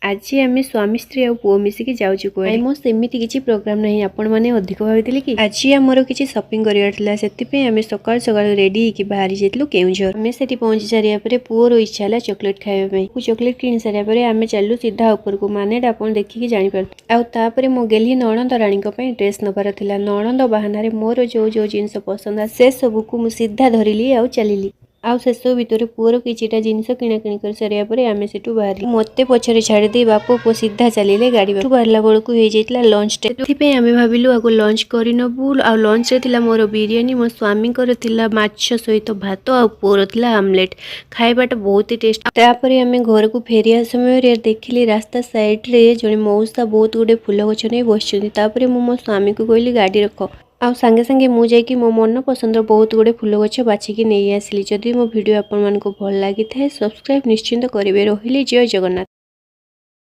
आज आम स्वामी स्त्री आ पुओ मिसिकी जाऊँ कह मो सेमती किसी प्रोग्राम ना आपण मैंने अधिक भाई कि आज आमर किसी सपिंग करार से आम सका सका रेडी होकर बाहरी जाइलु केउझर आम से पहुंची सारापर पुओर इच्छा है चॉकलेट खावाई चॉकलेट किणी सारापर आम चलू सीधा ऊपर को माने आपन देखिकी जापर आउे मो गेली नणंद राणी ड्रेस नबार नणंद बाहाना मोर जो जो जिनस पसंद आ से सबको मुझे सीधा धरली आउ चलि आउ शेष भितर पुअर किटा जिनस किणाकिणी कर सारापर आम से बाहर मत पछरे छाड़ी बाप पु सीधा चलिए गाड़ी बाहर बेलू हो लंच टाइम आम भाविलु आगे लंच करनबू आ लंच रे मोर बिरियानी मो स्वामी माछ सहित भात आ पुअर आमलेट खाइबाटा बहुत ही टेस्ट तापर आम घर को फेरिया समय देखिली रास्ता साइड रे जड़े मौसा बहुत गुडे फूल गछ नहीं बस मो स्वामी को कहली गाड़ी रख आउ सांगे सांगे मु जाइकी मो मन पसंद बहुत गुडे फूल गछ बाछिकी नहीं आसली जदि मो वीडियो आपण मानको भल लागि थाए सब्सक्राइब निश्चिंत करेंगे। रही जय जगन्नाथ।